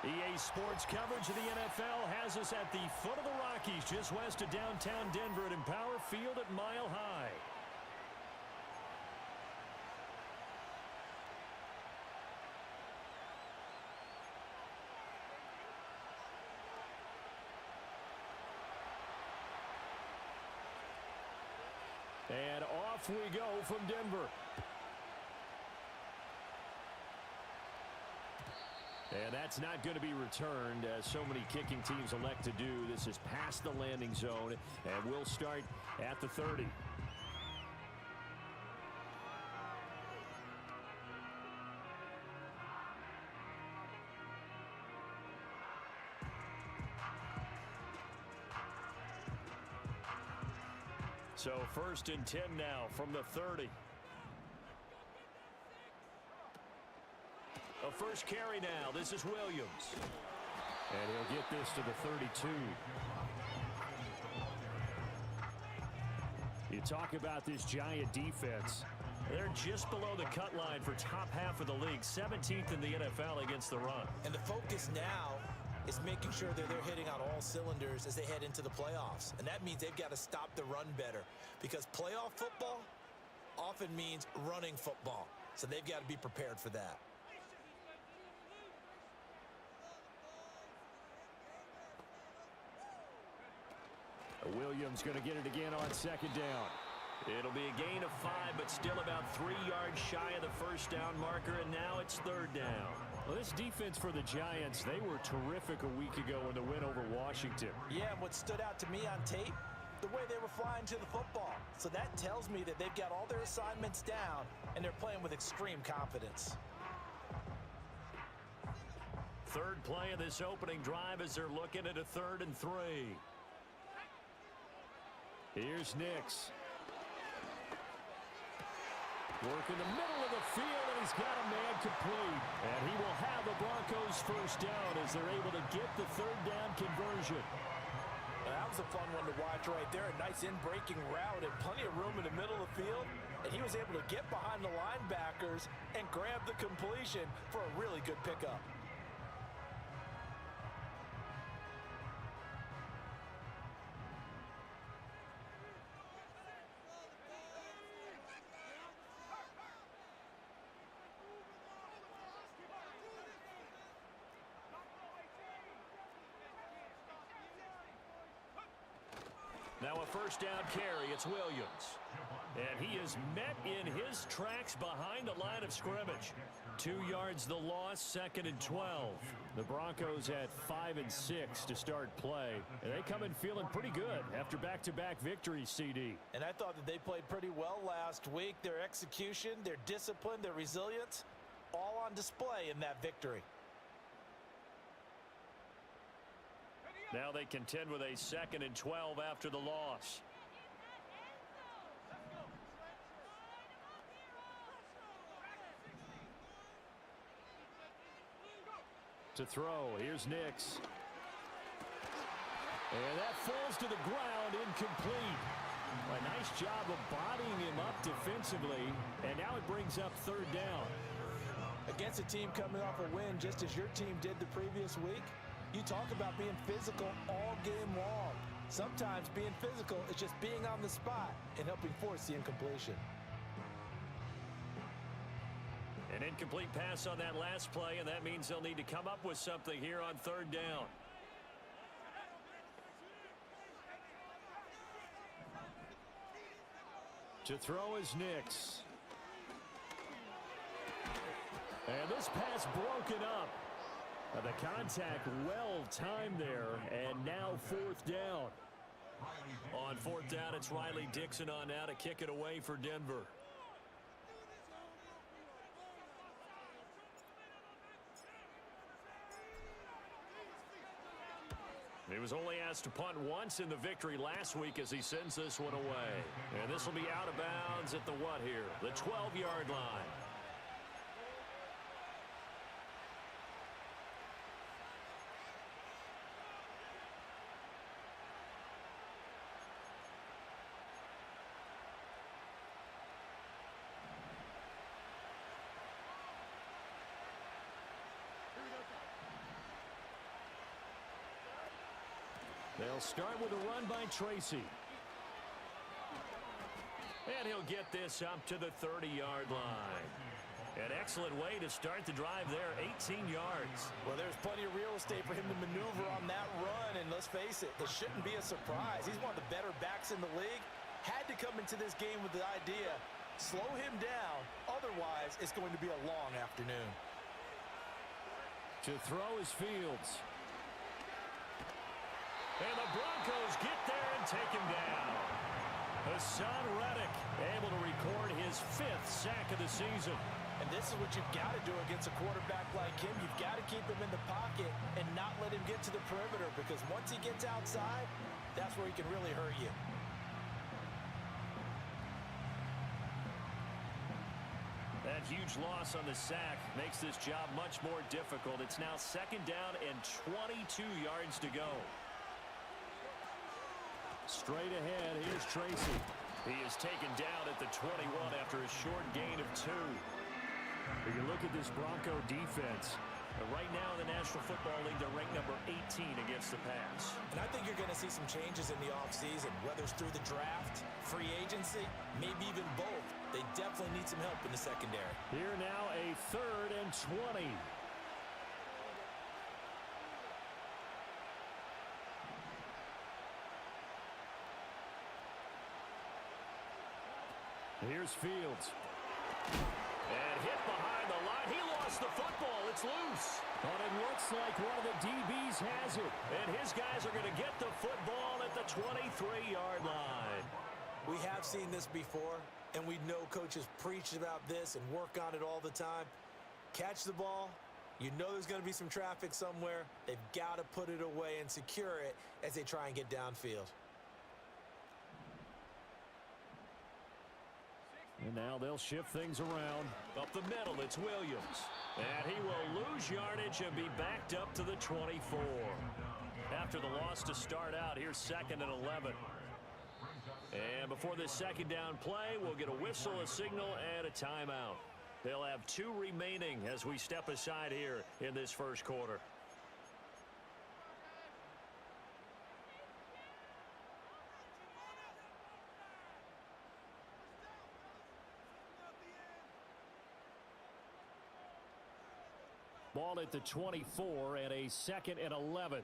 EA Sports coverage of the NFL has us at the foot of the Rockies, just west of downtown Denver at Empower Field at Mile High. And off we go from Denver. And that's not going to be returned, as so many kicking teams elect to do. This is past the landing zone, and we'll start at the 30. So 1st and 10 now from the 30. A first carry now. This is Williams. And he'll get this to the 32. You talk about this Giant defense. They're just below the cut line for top half of the league. 17th in the NFL against the run. And the focus now is making sure that they're hitting on all cylinders as they head into the playoffs. And that means they've got to stop the run better, because playoff football often means running football. So they've got to be prepared for that. Williams going to get it again on 2nd down. It'll be a gain of 5, but still about 3 yards shy of the first down marker, and now it's 3rd down. Well, this defense for the Giants, they were terrific a week ago in the win over Washington. Yeah, and what stood out to me on tape, the way they were flying to the football. So that tells me that they've got all their assignments down, and they're playing with extreme confidence. 3rd play of this opening drive as they're looking at a 3rd and 3. Here's Nix. Working the middle of the field, and he's got a man complete. And he will have the Broncos first down as they're able to get the 3rd down conversion. That was a fun one to watch right there. A nice in-breaking route and plenty of room in the middle of the field. And he was able to get behind the linebackers and grab the completion for a really good pickup. Now a first down carry. It's Williams. And he is met in his tracks behind the line of scrimmage. 2 yards the loss, 2nd and 12. The Broncos at 5 and 6 to start play. And they come in feeling pretty good after back-to-back victories, CD. And I thought that they played pretty well last week. Their execution, their discipline, their resilience, all on display in that victory. Now they contend with a 2nd and 12 after the loss. To throw, here's Nix. And that falls to the ground, incomplete. A nice job of bodying him up defensively, and now it brings up 3rd down. Against a team coming off a win just as your team did the previous week, you talk about being physical all game long. Sometimes being physical is just being on the spot and helping force the incompletion. An incomplete pass on that last play, and that means they'll need to come up with something here on 3rd down. To throw is Nix. And this pass broken up. The contact well timed there, and now 4th down. On 4th down, it's Riley Dixon on now to kick it away for Denver. He was only asked to punt once in the victory last week as he sends this one away. And this will be out of bounds at the what here? The 12-yard line. They'll start with a run by Tracy. And he'll get this up to the 30-yard line. An excellent way to start the drive there, 18 yards. Well, there's plenty of real estate for him to maneuver on that run, and let's face it, this shouldn't be a surprise. He's one of the better backs in the league. Had to come into this game with the idea, slow him down, otherwise it's going to be a long afternoon. To throw is Fields. And the Broncos get there and take him down. Hassan Reddick able to record his 5th sack of the season. And this is what you've got to do against a quarterback like him. You've got to keep him in the pocket and not let him get to the perimeter, because once he gets outside, that's where he can really hurt you. That huge loss on the sack makes this job much more difficult. It's now 2nd down and 22 yards to go. Straight ahead, here's Tracy. He is taken down at the 21 after a short gain of 2. If you look at this Bronco defense, right now in the National Football League, they're ranked number 18 against the pass. And I think you're going to see some changes in the offseason, whether it's through the draft, free agency, maybe even both. They definitely need some help in the secondary. Here now, a 3rd and 20. Here's Fields. And hit behind the line. He lost the football. It's loose. But it looks like one of the DBs has it. And his guys are going to get the football at the 23-yard line. We have seen this before, and we know coaches preach about this and work on it all the time. Catch the ball. You know there's going to be some traffic somewhere. They've got to put it away and secure it as they try and get downfield. And now they'll shift things around. Up the middle, it's Williams. And he will lose yardage and be backed up to the 24. After the loss to start out, here's 2nd and 11. And before this 2nd down play, we'll get a whistle, a signal, and a timeout. They'll have 2 remaining as we step aside here in this first quarter. Ball at the 24 and a 2nd and 11.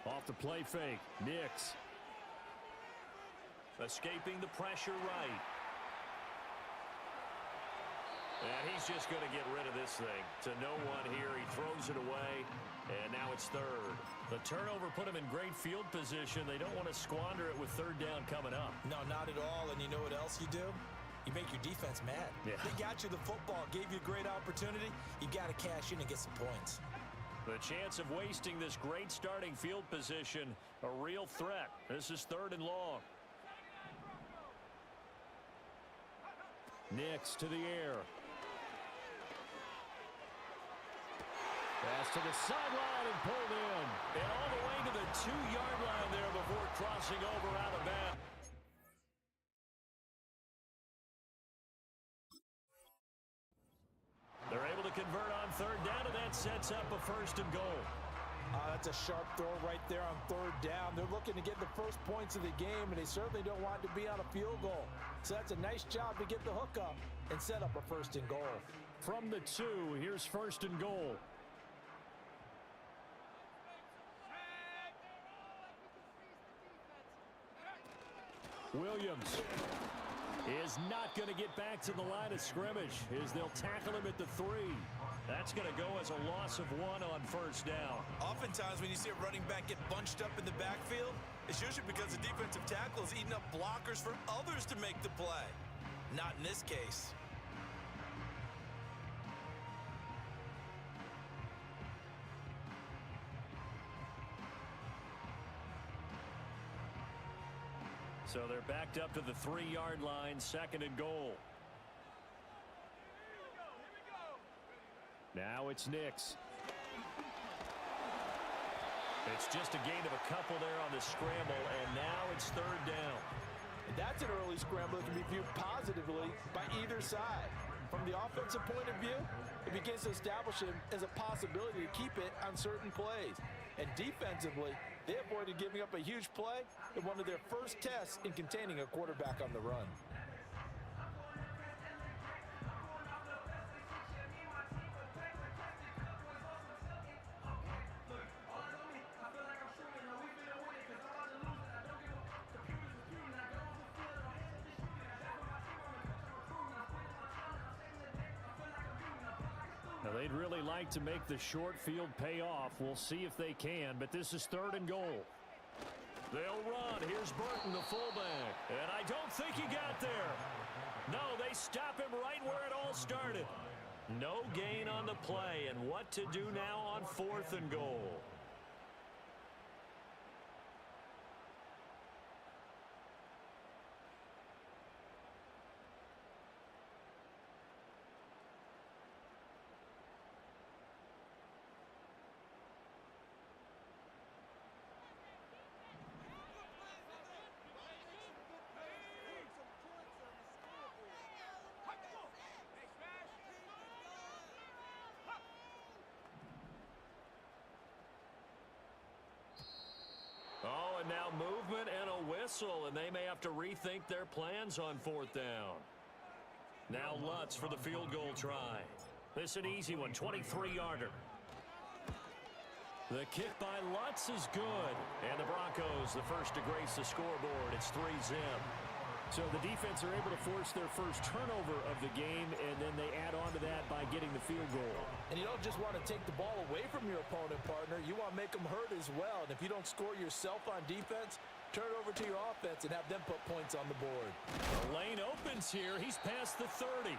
Off the play fake, Nix. Escaping the pressure right. And he's just going to get rid of this thing. To no one here, he throws it away, and now it's 3rd. The turnover put him in great field position. They don't want to squander it with 3rd down coming up. No, not at all, and you know what else you do? You make your defense mad. Yeah. They got you the football, gave you a great opportunity. You got to cash in and get some points. The chance of wasting this great starting field position, a real threat. This is 3rd and long. Nix to the air. Pass to the sideline and pulled in. And all the way to the 2-yard line there before crossing over out of bounds. They're able to convert on 3rd down, and that sets up a 1st and goal. That's a sharp throw right there on 3rd down. They're looking to get the first points of the game, and they certainly don't want to be on a field goal. So that's a nice job to get the hook up and set up a 1st and goal. From the 2, here's 1st and goal. Williams is not going to get back to the line of scrimmage as they'll tackle him at the 3. That's going to go as a loss of 1 on 1st down. Oftentimes when you see a running back get bunched up in the backfield, it's usually because the defensive tackle is eating up blockers for others to make the play. Not in this case. So they're backed up to the 3-yard line, 2nd and goal. Now it's Nix. It's just a gain of a couple there on the scramble, and now it's 3rd down. And that's an early scramble that can be viewed positively by either side. From the offensive point of view, it begins to establish him as a possibility to keep it on certain plays. And defensively, they avoided giving up a huge play in one of their first tests in containing a quarterback on the run. Now, they'd really like to make the short field pay off. We'll see if they can, but this is 3rd and goal. They'll run. Here's Burton, the fullback. And I don't think he got there. No, they stop him right where it all started. No gain on the play, and what to do now on 4th and goal. Oh, and now movement and a whistle, and they may have to rethink their plans on 4th down. Now Lutz for the field goal try. This an easy one, 23-yarder. The kick by Lutz is good. And the Broncos, the first to grace the scoreboard. It's 3-0. So the defense are able to force their first turnover of the game, and then they add on to that by getting the field goal. And you don't just want to take the ball away from your opponent, partner. You want to make them hurt as well. And if you don't score yourself on defense, turn it over to your offense and have them put points on the board. The lane opens here. He's past the 30.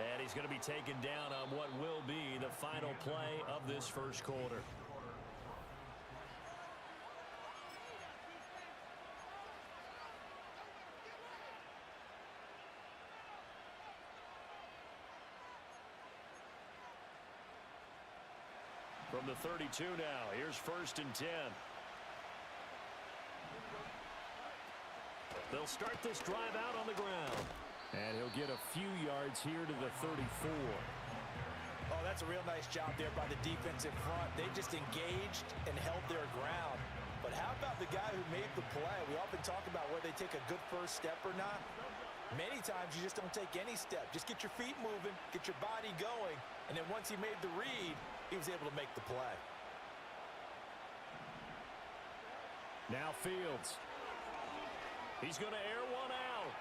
And he's going to be taken down on what will be the final play of this first quarter. From the 32 now, here's 1st and 10. They'll start this drive out on the ground. And he'll get a few yards here to the 34. Oh, that's a real nice job there by the defense in front. They just engaged and held their ground. But how about the guy who made the play? We often talk about whether they take a good first step or not. Many times you just don't take any step. Just get your feet moving, get your body going, and then once he made the read, he was able to make the play. Now Fields. He's going to air one out.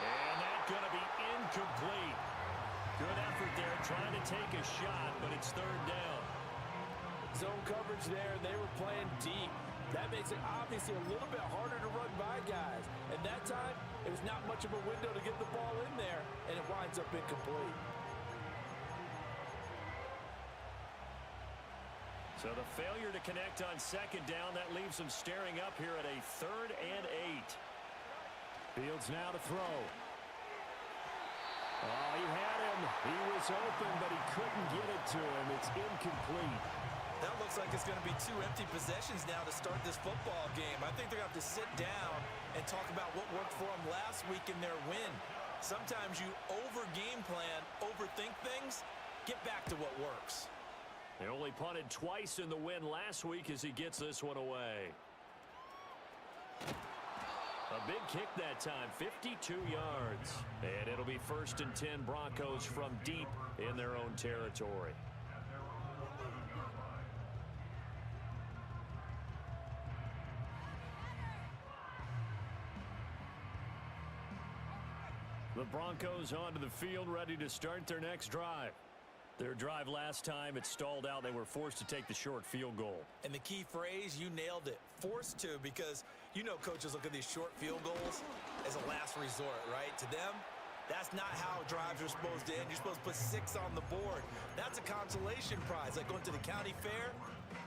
And that's going to be incomplete. Good effort there trying to take a shot, but it's 3rd down. Zone coverage there, they were playing deep. That makes it obviously a little bit harder to run by guys. And that time, it was not much of a window to get the ball in there, and it winds up incomplete. So the failure to connect on 2nd down, that leaves them staring up here at a 3rd and 8. Fields now to throw. Oh, he had him. He was open, but he couldn't get it to him. It's incomplete. That looks like it's going to be 2 empty possessions now to start this football game. I think they're going to have to sit down and talk about what worked for them last week in their win. Sometimes you over-game plan, overthink things, get back to what works. They only punted twice in the win last week as he gets this one away. A big kick that time, 52 yards. And it'll be 1st and 10 Broncos from deep in their own territory. The Broncos onto the field, ready to start their next drive. Their drive last time, it stalled out. They were forced to take the short field goal. And the key phrase, you nailed it, forced to, because you know coaches look at these short field goals as a last resort, right? To them, that's not how drives are supposed to end. You're supposed to put 6 on the board. That's a consolation prize, like going to the county fair.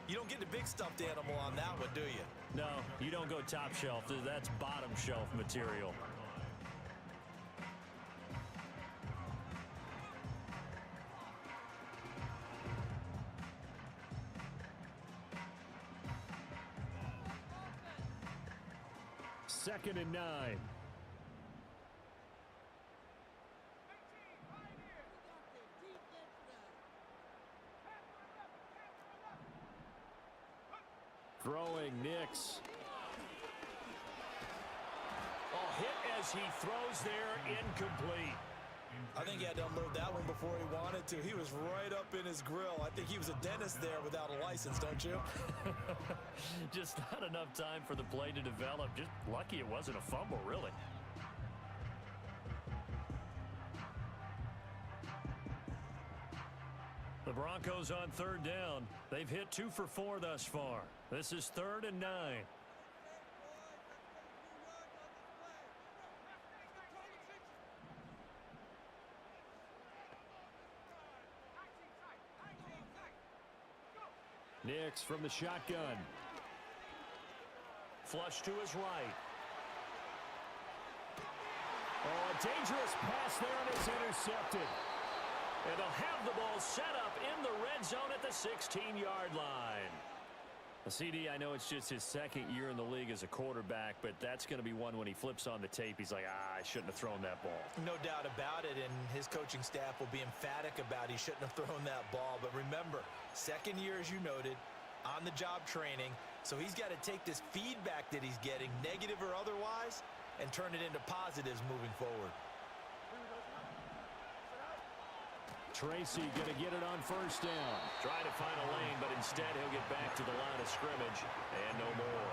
You don't get the big stuffed animal on that one, do you? No, you don't go top shelf. That's bottom shelf material. Second and 9. 6. Oh, hit as he throws there, incomplete. I think he had to unload that one before he wanted to. He was right up in his grill. I think he was a dentist there without a license, don't you? Just not enough time for the play to develop. Just lucky it wasn't a fumble, really. The Broncos on 3rd down. They've hit 2 for 4 thus far. This is 3rd and 9. Nix from the shotgun. Flush to his right. Oh, a dangerous pass there, and it's intercepted. And they'll have the ball set up in the red zone at the 16-yard line. CD, I know it's just his 2nd year in the league as a quarterback, but that's going to be one when he flips on the tape. He's like, I shouldn't have thrown that ball. No doubt about it, and his coaching staff will be emphatic about he shouldn't have thrown that ball. But remember, 2nd year, as you noted, on-the-job training, so he's got to take this feedback that he's getting, negative or otherwise, and turn it into positives moving forward. Tracy going to get it on 1st down. Try to find a lane, but instead he'll get back to the line of scrimmage and no more.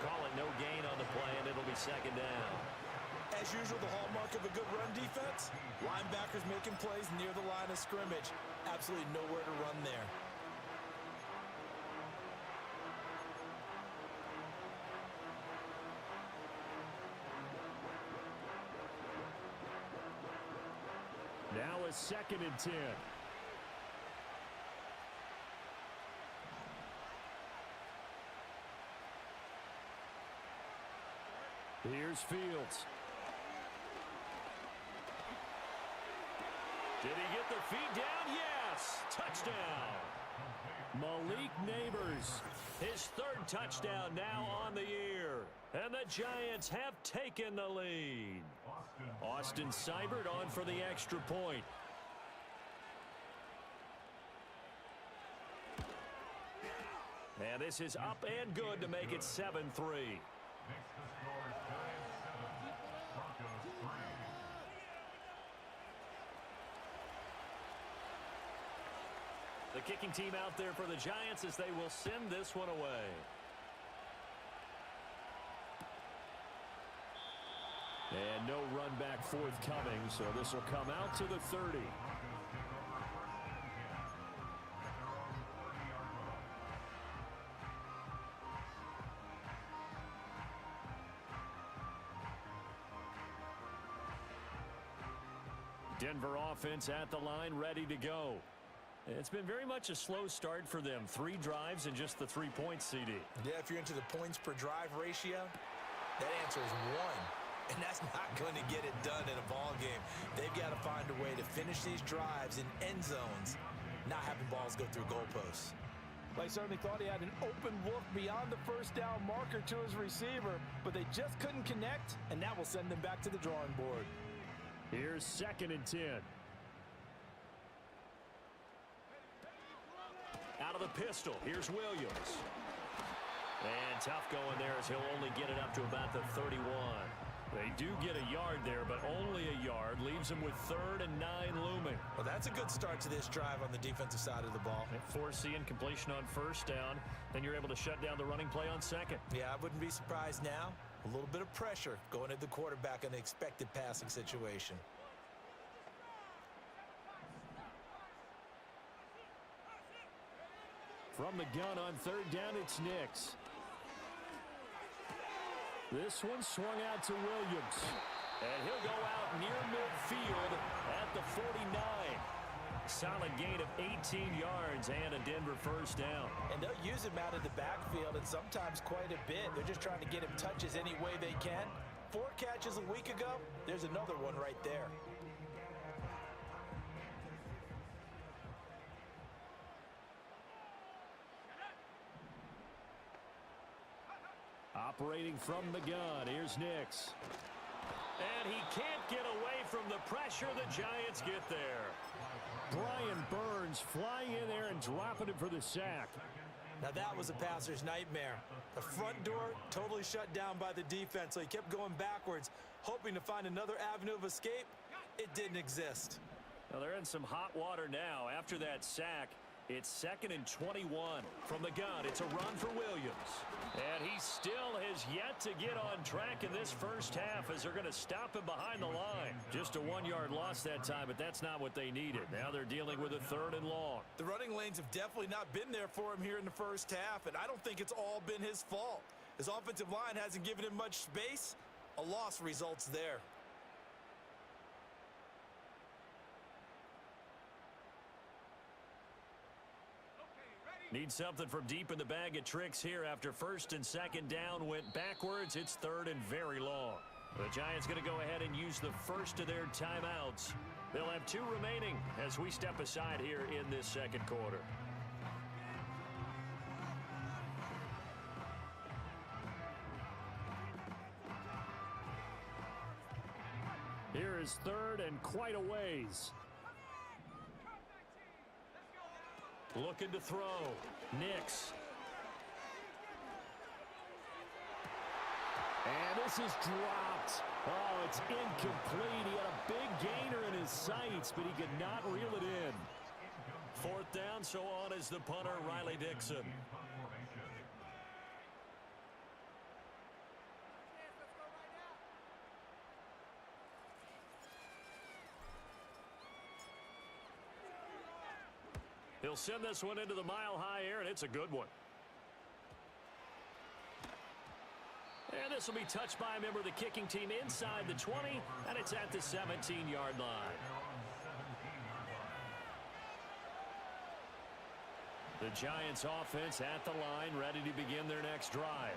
Call it no gain on the play, and it'll be 2nd down. As usual, the hallmark of a good run defense, linebackers making plays near the line of scrimmage. Absolutely nowhere to run there. Now a 2nd and 10. Here's Fields. Did he get the feet down? Yes! Touchdown! Malik Neighbors, his 3rd touchdown now on the year. And the Giants have taken the lead. Austin Seibert on for the extra point. And this is up and good to make it 7-3. The kicking team out there for the Giants as they will send this one away. And no run back forthcoming, so this will come out to the 30. Denver offense at the line, ready to go. It's been very much a slow start for them. 3 drives and just the 3 points, CD. Yeah, if you're into the points per drive ratio, that answer is 1. And that's not going to get it done in a ball game. They've got to find a way to finish these drives in end zones, not having balls go through goalposts. They certainly thought he had an open look beyond the 1st down marker to his receiver, but they just couldn't connect, and that will send them back to the drawing board. Here's 2nd and 10. Out of the pistol, here's Williams. And tough going there as he'll only get it up to about the 31. They do get a yard there, but only a yard. Leaves them with 3rd and 9 looming. Well, that's a good start to this drive on the defensive side of the ball. Forcing completion on 1st down. Then you're able to shut down the running play on 2nd. Yeah, I wouldn't be surprised now. A little bit of pressure going at the quarterback in the expected passing situation. From the gun on 3rd down, it's Nix. This one swung out to Williams. And he'll go out near midfield at the 49. Solid gain of 18 yards and a Denver 1st down. And they'll use him out of the backfield, and sometimes quite a bit. They're just trying to get him touches any way they can. 4 catches a week ago. There's another one right there. Operating from the gun, here's Nix. And he can't get away from the pressure. The Giants get there. Brian Burns flying in there and dropping him for the sack. Now that was a passer's nightmare. The front door totally shut down by the defense, so he kept going backwards, hoping to find another avenue of escape. It didn't exist. Well, they're in some hot water now. After that sack, it's 2nd and 21. From the gun, it's a run for Williams. And he still has yet to get on track in this first half as they're going to stop him behind the line. Just a 1-yard loss that time, but that's not what they needed. Now they're dealing with a 3rd and long. The running lanes have definitely not been there for him here in the first half, and I don't think it's all been his fault. His offensive line hasn't given him much space. A loss results there. Need something from deep in the bag of tricks here after 1st and 2nd down went backwards. It's 3rd and very long. The Giants going to go ahead and use the first of their timeouts. They'll have 2 remaining as we step aside here in this 2nd quarter. Here is 3rd and quite a ways. Looking to throw. Nix. And this is dropped. Oh, it's incomplete. He had a big gainer in his sights, but he could not reel it in. 4th down, so on is the punter, Riley Dixon. He'll send this one into the mile-high air, and it's a good one. And this will be touched by a member of the kicking team inside the 20, and it's at the 17-yard line. The Giants offense at the line, ready to begin their next drive.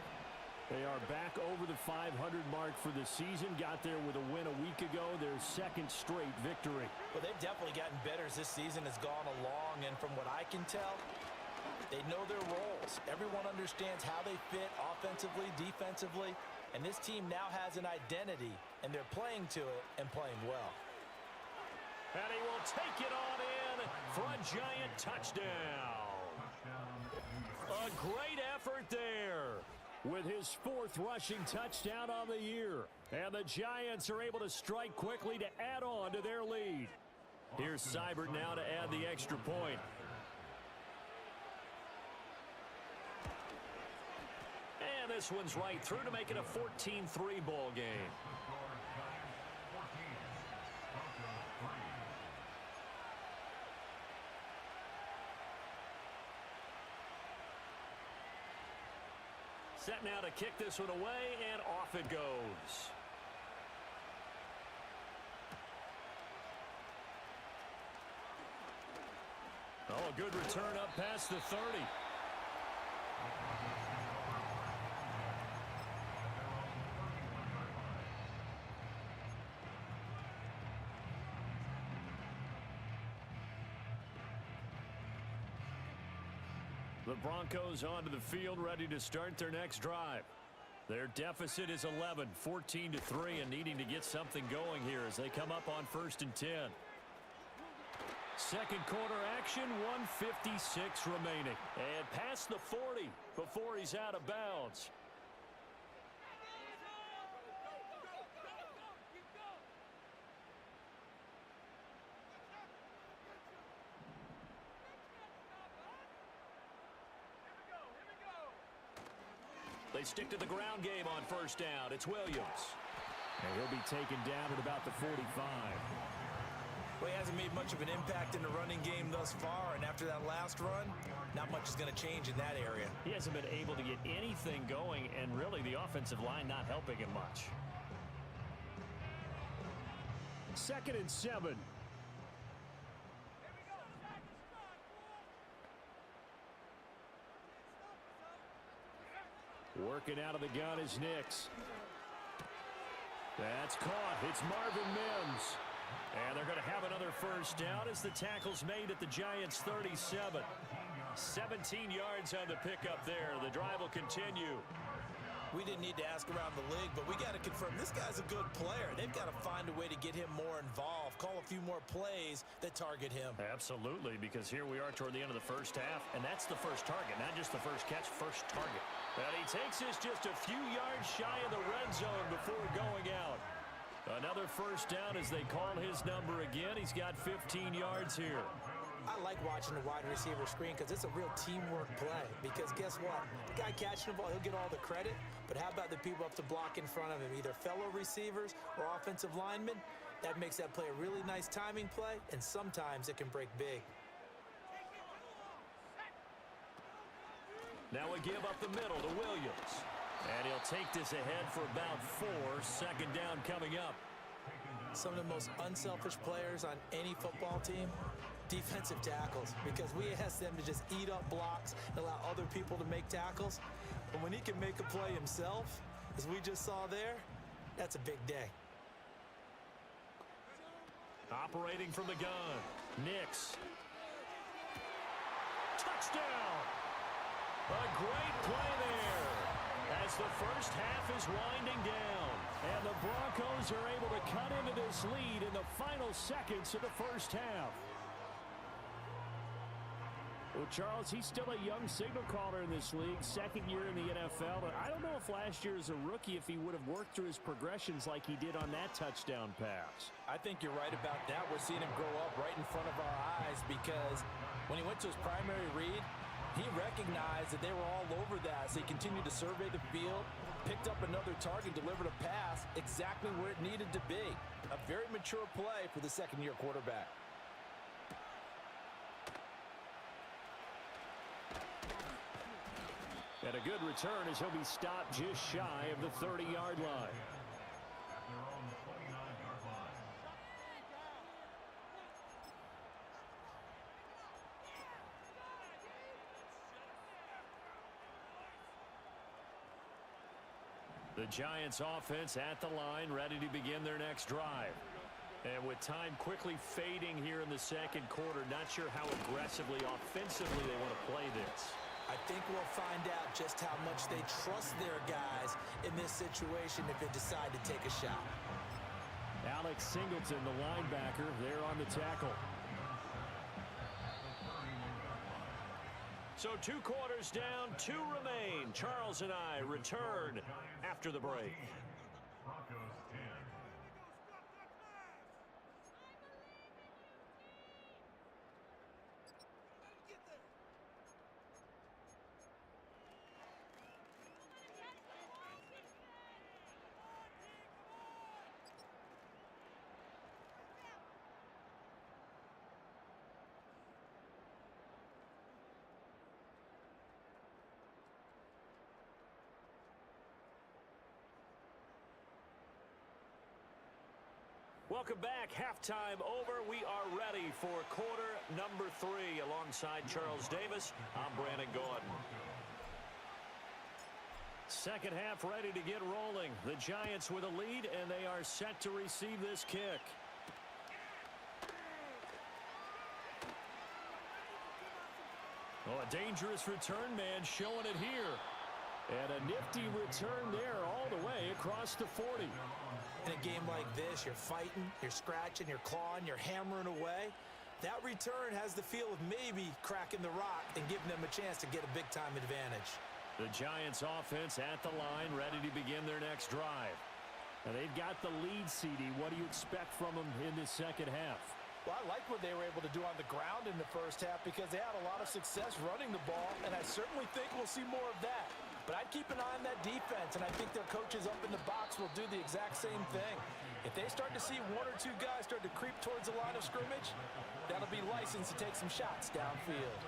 They are back over the 500 mark for the season. Got there with a win a week ago, their 2nd straight victory. Well, they've definitely gotten better as this season has gone along, and from what I can tell, they know their roles. Everyone understands how they fit offensively, defensively, and this team now has an identity, and they're playing to it and playing well. And he will take it on in for a Giant touchdown. A great effort there with his 4th rushing touchdown on the year. And the Giants are able to strike quickly to add on to their lead. Here's Seibert now to add the extra point. And this one's right through to make it a 14-3 ball game. Set now to kick this one away, and off it goes. Oh, a good return up past the 30. The Broncos onto the field, ready to start their next drive. Their deficit is 11, 14-3, and needing to get something going here as they come up on 1st and 10. 2nd quarter action, 1:56 remaining. And past the 40 before he's out of bounds. They stick to the ground game on 1st down. It's Williams. And he'll be taken down at about the 45. Well, he hasn't made much of an impact in the running game thus far, and after that last run, not much is going to change in that area. He hasn't been able to get anything going, and really the offensive line not helping him much. 2nd and 7. Working out of the gun is Nix. That's caught. It's Marvin Mims. And they're going to have another 1st down as the tackle's made at the Giants' 37. 17 yards on the pickup there. The drive will continue. We didn't need to ask around the league, but we got to confirm this guy's a good player. They've got to find a way to get him more involved, call a few more plays that target him. Absolutely, because here we are toward the end of the first half, and that's the first target, not just the first catch, first target. And he takes this just a few yards shy of the red zone before going out. Another first down as they call his number again. He's got 15 yards here. I like watching the wide receiver screen because it's a real teamwork play. Because guess what? The guy catching the ball, he'll get all the credit. But how about the people up to block in front of him, either fellow receivers or offensive linemen? That makes that play a really nice timing play, and sometimes it can break big. Now a give up the middle to Williams. And he'll take this ahead for about 4. Second down coming up. Some of the most unselfish players on any football team, defensive tackles, because we ask them to just eat up blocks and allow other people to make tackles. But when he can make a play himself, as we just saw there, that's a big day. Operating from the gun, Nix. Touchdown! A great play there as the first half is winding down. And the Broncos are able to cut into this lead in the final seconds of the first half. Well, Charles, he's still a young signal caller in this league, second year in the NFL. But I don't know if last year as a rookie, if he would have worked through his progressions like he did on that touchdown pass. I think you're right about that. We're seeing him grow up right in front of our eyes because when he went to his primary read, he recognized that they were all over that. So he continued to survey the field, picked up another target, delivered a pass exactly where it needed to be. A very mature play for the second-year quarterback. And a good return as he'll be stopped just shy of the 30-yard line. The Giants offense at the line, ready to begin their next drive. And with time quickly fading here in the second quarter, not sure how aggressively, offensively they want to play this. I think we'll find out just how much they trust their guys in this situation if they decide to take a shot. Alex Singleton, the linebacker, there on the tackle. So 2 quarters down, 2 remain. Charles and I return after the break. Welcome back. Halftime over. We are ready for quarter number 3. Alongside Charles Davis, I'm Brandon Gaudin. Second half ready to get rolling. The Giants with a lead, and they are set to receive this kick. Oh, a dangerous return man showing it here. And a nifty return there all the way across the 40. In a game like this, you're fighting, you're scratching, you're clawing, you're hammering away. That return has the feel of maybe cracking the rock and giving them a chance to get a big-time advantage. The Giants offense at the line, ready to begin their next drive. And they've got the lead, CD. What do you expect from them in this second half? Well, I like what they were able to do on the ground in the first half because they had a lot of success running the ball, and I certainly think we'll see more of that. But I'd keep an eye on that defense, and I think their coaches up in the box will do the exact same thing. If they start to see 1 or 2 guys start to creep towards the line of scrimmage, that'll be license to take some shots downfield.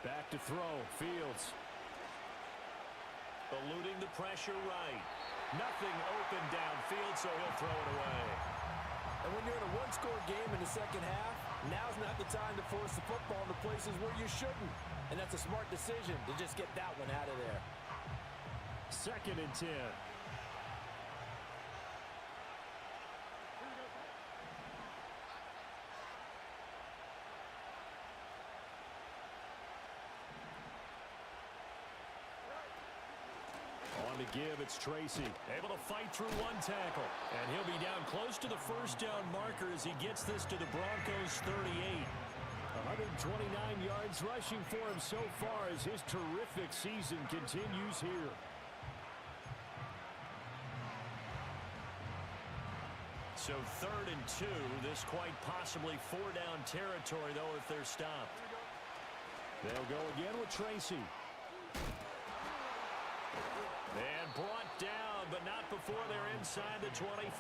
Back to throw, Fields. Eluding the pressure right. Nothing open downfield, so he'll throw it away. And when you're in a 1-score game in the second half, now's not the time to force the football into places where you shouldn't. And that's a smart decision to just get that one out of there. 2nd and 10. ground to give. It's Tracy. Able to fight through one tackle. And he'll be down close to the first down marker as he gets this to the Broncos' 38. 129 yards rushing for him so far as his terrific season continues here. So 3rd and 2. This quite possibly 4-down territory, though, if they're stopped. They'll go again with Tracy. And brought down, but not before they're inside the 25.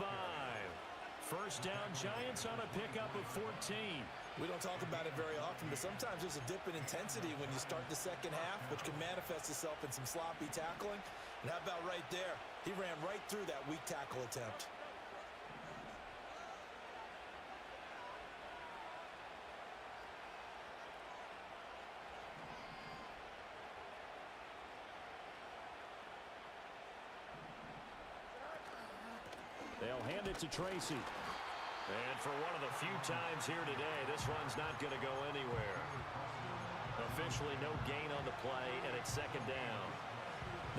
First down, Giants on a pickup of 14. We don't talk about it very often, but sometimes there's a dip in intensity when you start the second half, which can manifest itself in some sloppy tackling. And how about right there? He ran right through that weak tackle attempt. They'll hand it to Tracy. And for one of the few times here today, this one's not going to go anywhere. Officially no gain on the play, and it's second down.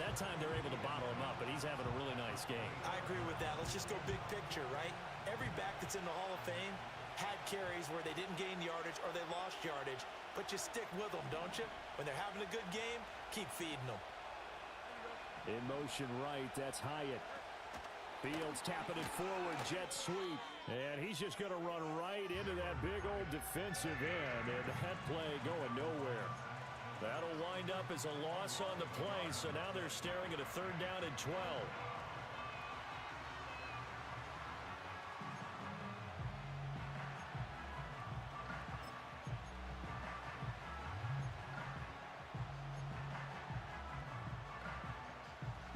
That time they're able to bottle him up, but he's having a really nice game. I agree with that. Let's just go big picture, right? Every back that's in the Hall of Fame had carries where they didn't gain yardage or they lost yardage, but you stick with them, don't you? When they're having a good game, keep feeding them. In motion right, that's Hyatt. Fields tapping it forward, jet sweep. And he's just going to run right into that big old defensive end, and that play going nowhere. That'll wind up as a loss on the play, so now they're staring at a 3rd down and 12.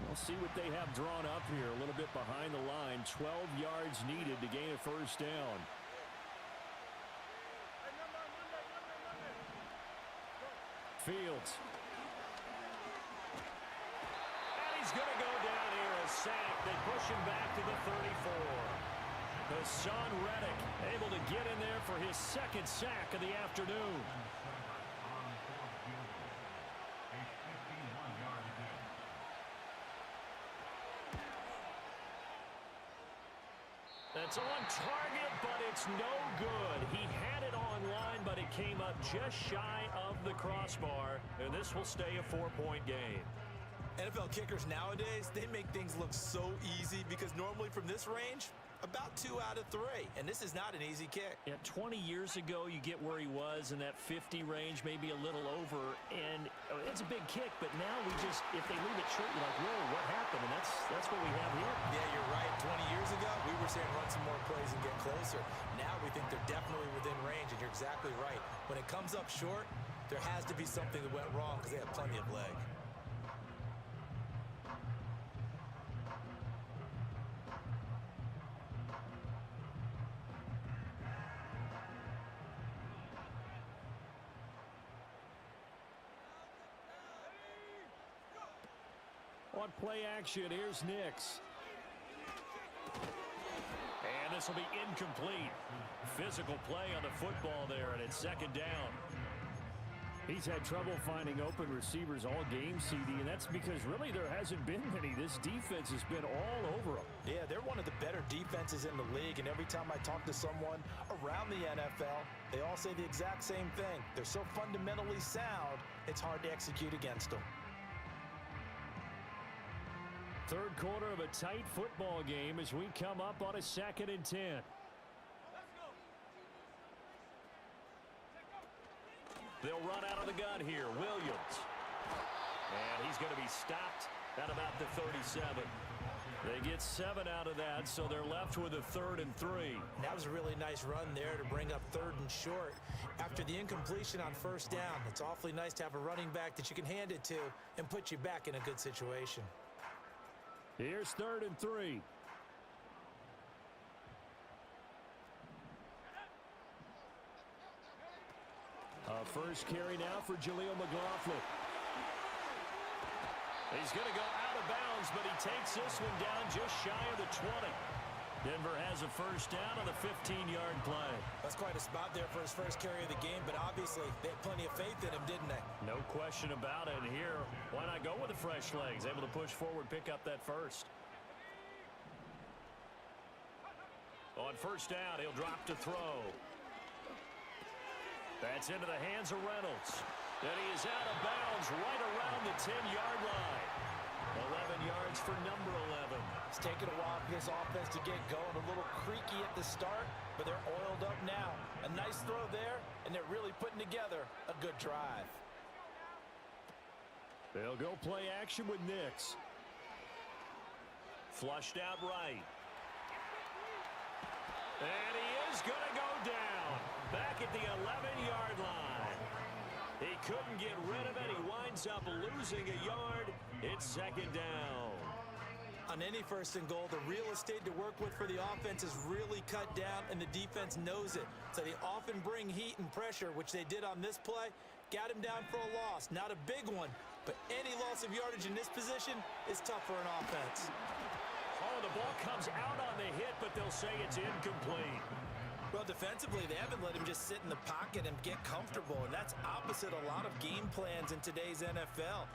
We'll see what they have drawn up here. A little bit behind the line. 12 yards needed to gain a first down. Fields. And he's going to go down here. A sack. They push him back to the 34. Hassan Reddick able to get in there for his 2nd sack of the afternoon. It's on target, but it's no good. He had it online, but it came up just shy of the crossbar, and this will stay a 4-point game. NFL kickers nowadays, they make things look so easy because normally from this range, about 2 out of 3, and this is not an easy kick. Yeah, 20 years ago, you get where he was in that 50 range, maybe a little over, and it's a big kick, but now we just, if they leave it short, you're like, whoa, what happened? And that's what we have here. Yeah, you're right. 20 years ago, we were saying run some more plays and get closer. Now we think they're definitely within range, and you're exactly right. When it comes up short, there has to be something that went wrong because they have plenty of leg. On play action, here's Nix. And this will be incomplete. Physical play on the football there, and it's 2nd down. He's had trouble finding open receivers all game, CD, and that's because really there hasn't been many. This defense has been all over them. Yeah, they're one of the better defenses in the league, and every time I talk to someone around the NFL, they all say the exact same thing. They're so fundamentally sound, it's hard to execute against them. 3rd quarter of a tight football game as we come up on a 2nd and 10. They'll run out of the gun here. Williams. And he's going to be stopped at about the 37. They get 7 out of that, so they're left with a 3rd and 3. That was a really nice run there to bring up 3rd and short. After the incompletion on 1st down, it's awfully nice to have a running back that you can hand it to and put you back in a good situation. Here's 3rd and 3. First carry now for Jaleel McLaughlin. He's going to go out of bounds, but he takes this one down just shy of the 20. Denver has a first down on the 15-yard play. That's quite a spot there for his first carry of the game, but obviously they had plenty of faith in him, didn't they? No question about it. And here, why not go with the fresh legs? Able to push forward, pick up that first. On first down, he'll drop to throw. That's into the hands of Reynolds. And he is out of bounds right around the 10-yard line. 11 yards for number 11. It's taken a while for this offense to get going. A little creaky at the start, but they're oiled up now. A nice throw there, and they're really putting together a good drive. They'll go play action with Nix. Flushed out right. And he is going to go down. Back at the 11-yard line. He couldn't get rid of it. He winds up losing a yard. It's second down. On any first and goal, the real estate to work with for the offense is really cut down, and the defense knows it. So they often bring heat and pressure, which they did on this play. Got him down for a loss. Not a big one, but any loss of yardage in this position is tough for an offense. Oh, the ball comes out on the hit, but they'll say it's incomplete. Well, defensively, they haven't let him just sit in the pocket and get comfortable, and that's opposite a lot of game plans in today's NFL.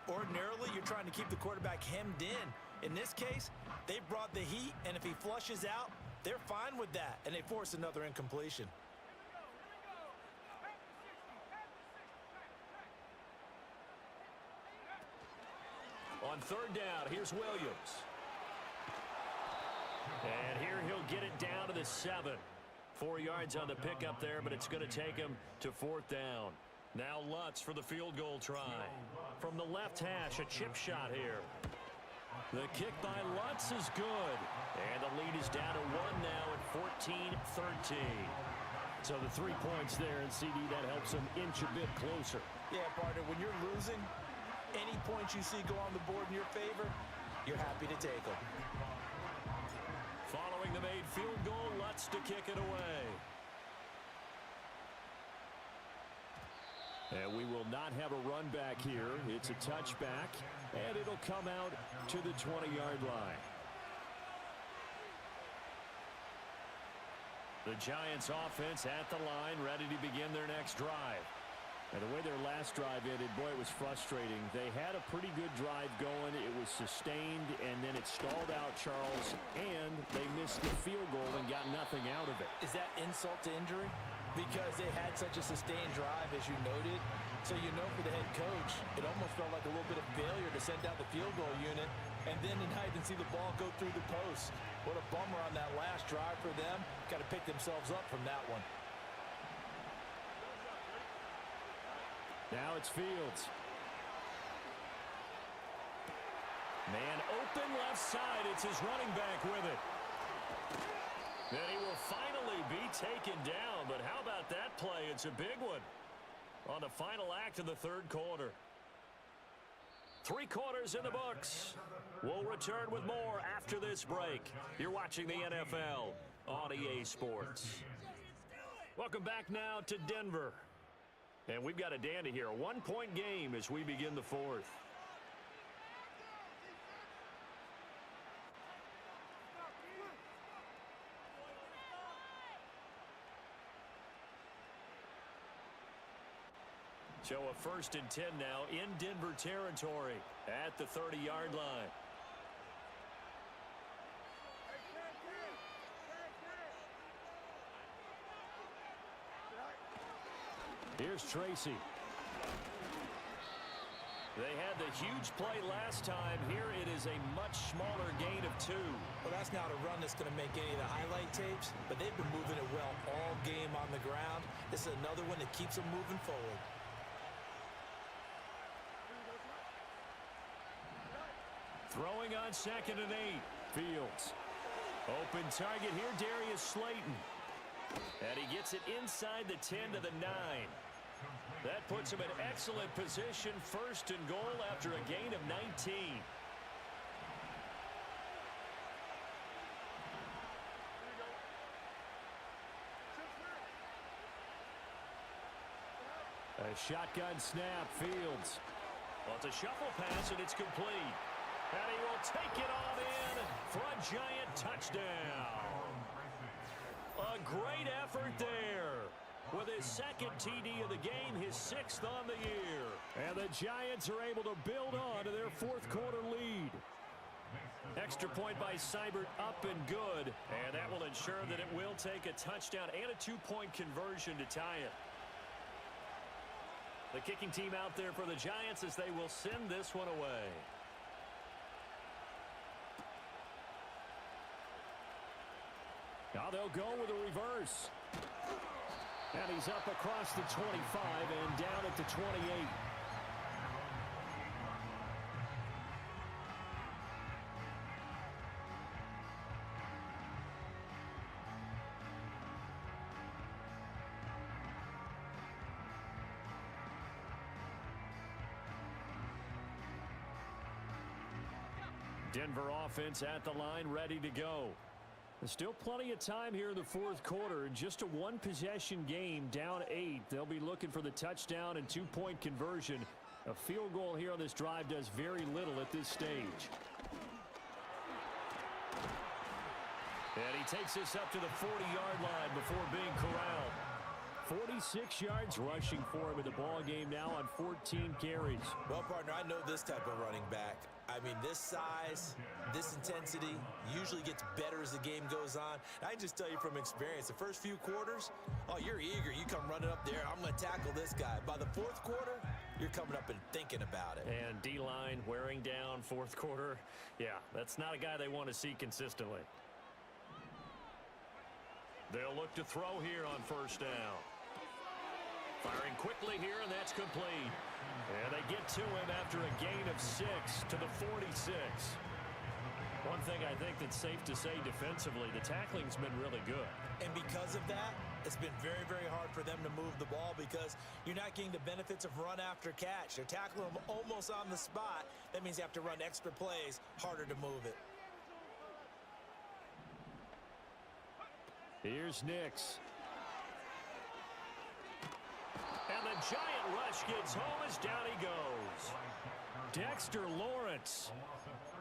Ordinarily, you're trying to keep the quarterback hemmed in. In this case, they brought the heat, and if he flushes out, they're fine with that, and they force another incompletion. On third down, here's Williams. And here he'll get it down to the 7. 4 yards on the pickup there, but it's going to take him to fourth down. Now Lutz for the field goal try. From the left hash, a chip shot here. The kick by Lutz is good. And the lead is down to 1 now at 14-13. So the 3 points there, and CD, that helps them inch a bit closer. Yeah, partner, when you're losing, any points you see go on the board in your favor, you're happy to take them. Following the made field goal, Lutz to kick it away. And we will not have a run back here. It's a touchback, and it'll come out to the 20-yard line. The Giants offense at the line, ready to begin their next drive. And the way their last drive ended, boy, it was frustrating. They had a pretty good drive going. It was sustained, and then it stalled out, Charles, and they missed the field goal and got nothing out of it. Is that insult to injury? Because they had such a sustained drive, as you noted. So you know for the head coach, it almost felt like a little bit of failure to send out the field goal unit and then tonight and see the ball go through the post. What a bummer on that last drive for them. Got to pick themselves up from that one. Now it's Fields. Man open left side. It's his running back with it. And he will finally be taken down. But how about that play? It's a big one on the final act of the third quarter. 3 quarters in the books. We'll return with more after this break. You're watching the NFL on EA Sports. Welcome back now to Denver. And we've got a dandy here. A 1-point game as we begin the fourth. So a 1st and 10 now in Denver territory at the 30-yard line. Here's Tracy. They had the huge play last time. Here it is a much smaller gain of 2. Well, that's not a run that's going to make any of the highlight tapes, but they've been moving it well all game on the ground. This is another one that keeps them moving forward. Throwing on 2nd and 8. Fields. Open target here, Darius Slayton. And he gets it inside the 10 to the 9. That puts him in excellent position. 1st and goal after a gain of 19. A shotgun snap, Fields. Well, it's a shuffle pass, and it's complete. And he will take it on in for a Giant touchdown. A great effort there. With his second TD of the game, his 6th on the year. And the Giants are able to build on to their fourth quarter lead. Extra point by Seibert, up and good. And that will ensure that it will take a touchdown and a 2-point conversion to tie it. The kicking team out there for the Giants as they will send this one away. Now they'll go with a reverse. And he's up across the 25 and down at the 28. Denver offense at the line, ready to go. There's still plenty of time here in the fourth quarter. Just a one-possession game, down 8. They'll be looking for the touchdown and 2-point conversion. A field goal here on this drive does very little at this stage. And he takes this up to the 40-yard line before being corralled. 46 yards rushing for him in the ball game now on 14 carries. Well, partner, I know this type of running back. I mean, this size, this intensity usually gets better as the game goes on. I can just tell you from experience, the first few quarters, oh, you're eager. You come running up there, I'm going to tackle this guy. By the fourth quarter, you're coming up and thinking about it. And D-line wearing down fourth quarter. Yeah, that's not a guy they want to see consistently. They'll look to throw here on first down. Firing quickly here, and that's complete. And they get to him after a gain of 6 to the 46. One thing I think that's safe to say defensively, the tackling's been really good. And because of that, it's been very, very hard for them to move the ball because you're not getting the benefits of run after catch. They're tackling them almost on the spot. That means you have to run extra plays, harder to move it. Here's Nix. And the Giant rush gets home as down he goes. Dexter Lawrence.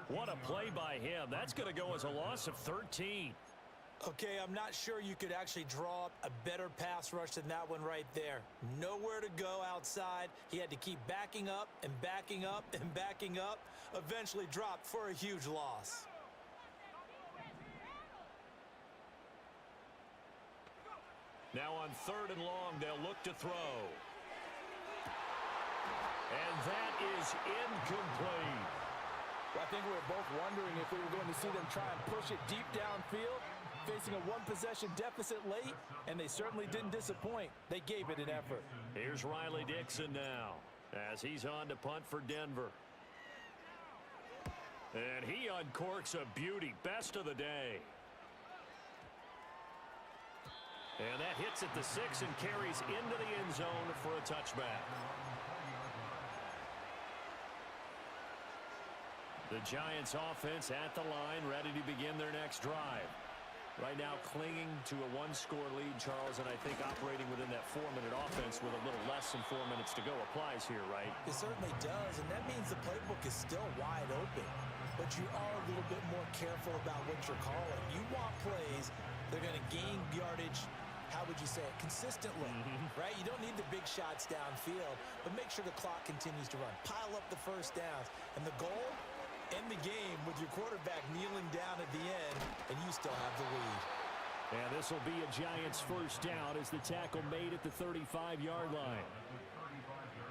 What a play by him. That's going to go as a loss of 13. Okay, I'm not sure you could actually draw up a better pass rush than that one right there. Nowhere to go outside. He had to keep backing up and backing up and backing up. Eventually dropped for a huge loss. Now on 3rd and long, they'll look to throw. And that is incomplete. Well, I think we were both wondering if we were going to see them try and push it deep downfield, facing a one-possession deficit late, and they certainly didn't disappoint. They gave it an effort. Here's Riley Dixon now as he's on to punt for Denver. And he uncorks a beauty. Best of the day. And that hits at the 6 and carries into the end zone for a touchback. The Giants offense at the line, ready to begin their next drive. Right now clinging to a one-score lead, Charles, and I think operating within that 4-minute offense with a little less than 4 minutes to go applies here, right? It certainly does, and that means the playbook is still wide open. But you are a little bit more careful about what you're calling. You want plays, they're going to gain yardage, how would you say it, consistently, right? You don't need the big shots downfield, but make sure the clock continues to run. Pile up the first downs. And the goal, end the game with your quarterback kneeling down at the end, and you still have the lead. And this will be a Giants first down as the tackle made at the 35-yard line.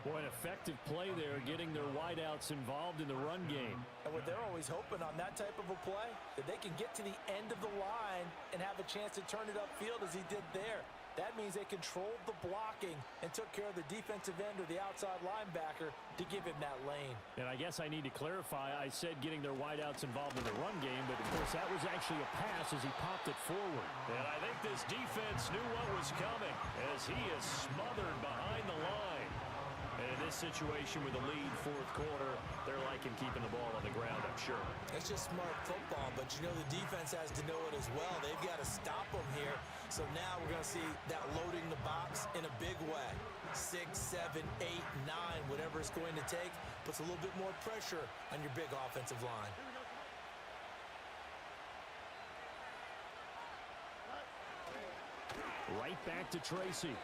Boy, an effective play there, getting their wideouts involved in the run game. And what they're always hoping on that type of a play, that they can get to the end of the line and have a chance to turn it upfield as he did there. That means they controlled the blocking and took care of the defensive end or the outside linebacker to give him that lane. And I guess I need to clarify, I said getting their wideouts involved in the run game, but of course that was actually a pass as he popped it forward. And I think this defense knew what was coming as he is smothered behind the line. And in this situation with the lead fourth quarter, they're liking keeping the ball on the ground, I'm sure. It's just smart football, but you know the defense has to know it as well. They've got to stop them here. So now we're going to see that loading the box in a big way. 6, 7, 8, 9, whatever it's going to take. puts a little bit more pressure on your big offensive line. Right back to Tracy.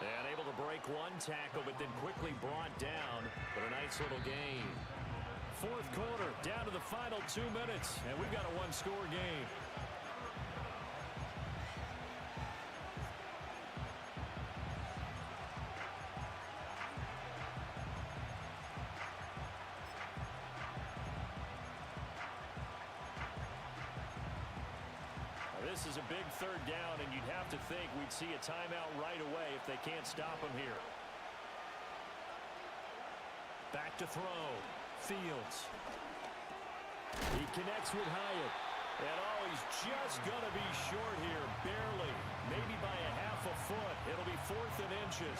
And able to break one tackle, but then quickly brought down. But a nice little gain. Fourth quarter, down to the final 2 minutes, and we've got a one-score game. This is a big third down, and you'd have to think we'd see a timeout right away if they can't stop him here. Back to throw. Fields. He connects with Hyatt. And he's just going to be short here, barely. Maybe by a half a foot. It'll be 4th and inches.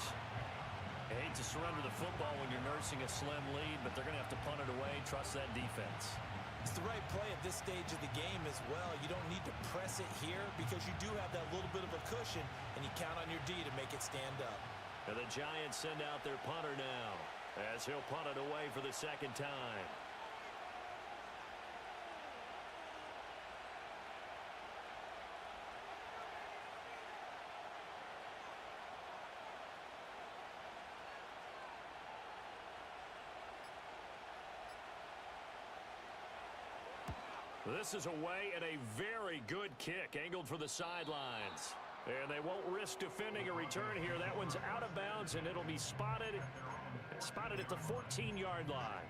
I hate to surrender the football when you're nursing a slim lead, but they're going to have to punt it away. Trust that defense. It's the right play at this stage of the game as well. You don't need to press it here because you do have that little bit of a cushion, and you count on your D to make it stand up. And the Giants send out their punter now as he'll punt it away for the second time. This is away and a very good kick angled for the sidelines. And they won't risk defending a return here. That one's out of bounds, and it'll be spotted at the 14-yard line.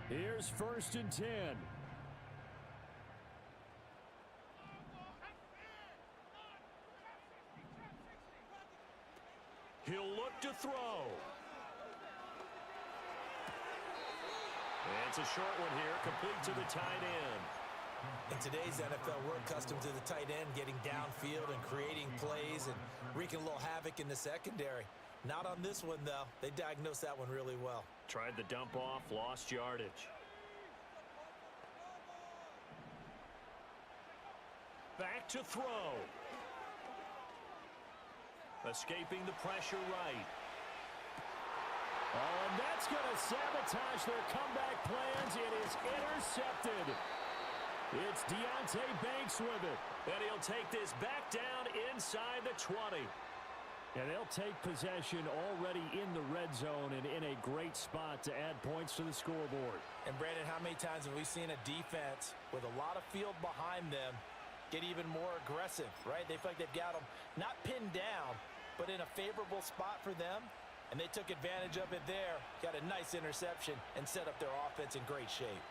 Here's 1st and 10. He'll look to throw. And it's a short one here, complete to the tight end. In today's NFL, we're accustomed to the tight end getting downfield and creating plays and wreaking a little havoc in the secondary. Not on this one, though. They diagnosed that one really well. Tried the dump off, lost yardage. Back to throw. Escaping the pressure right. Oh, and that's going to sabotage their comeback plans. It is intercepted. It's Deonte Banks with it. And he'll take this back down inside the 20. And they'll take possession already in the red zone and in a great spot to add points to the scoreboard. And, Brandon, how many times have we seen a defense with a lot of field behind them get even more aggressive, right? They feel like they've got them not pinned down, but in a favorable spot for them, and they took advantage of it there, got a nice interception, and set up their offense in great shape.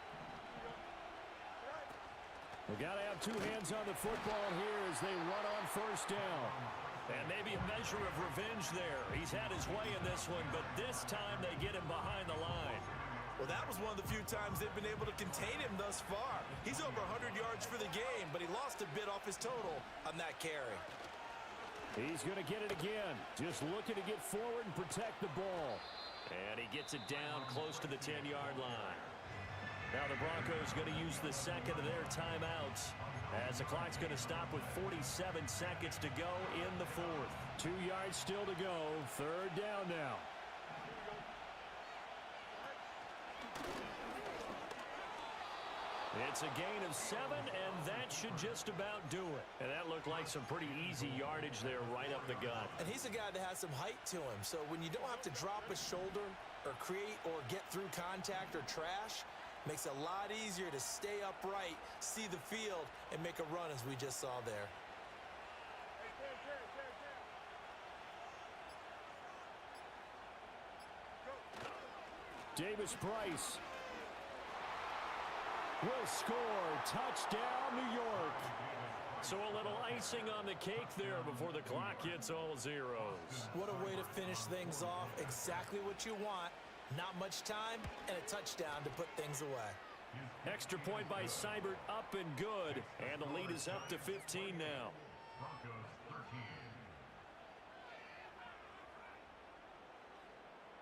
We've got to have two hands on the football here as they run on 1st down. And maybe a measure of revenge there. He's had his way in this one, but this time they get him behind the line. Well, that was one of the few times they've been able to contain him thus far. He's over 100 yards for the game, but he lost a bit off his total on that carry. He's going to get it again. Just looking to get forward and protect the ball. And he gets it down close to the 10-yard line. Now the Broncos going to use the second of their timeouts as the clock's going to stop with 47 seconds to go in the 4th. 2 yards still to go. 3rd down now. It's a gain of 7, and that should just about do it. And that looked like some pretty easy yardage there right up the gut. And he's a guy that has some height to him, so when you don't have to drop a shoulder or create or get through contact or trash, makes it a lot easier to stay upright, see the field, and make a run as we just saw there. Davis Price will score. Touchdown, New York. So a little icing on the cake there before the clock hits all zeros. What a way to finish things off. Exactly what you want. Not much time and a touchdown to put things away. Extra point by Seibert, up and good. And the lead is up to 15 now.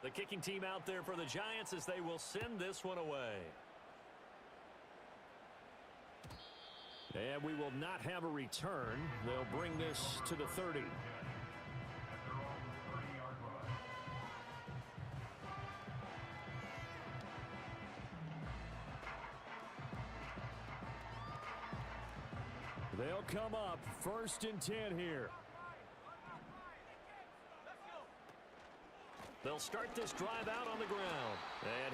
The kicking team out there for the Giants as they will send this one away. And we will not have a return. They'll bring this to the 30. They'll come up 1st and 10 here. They'll start this drive out on the ground. And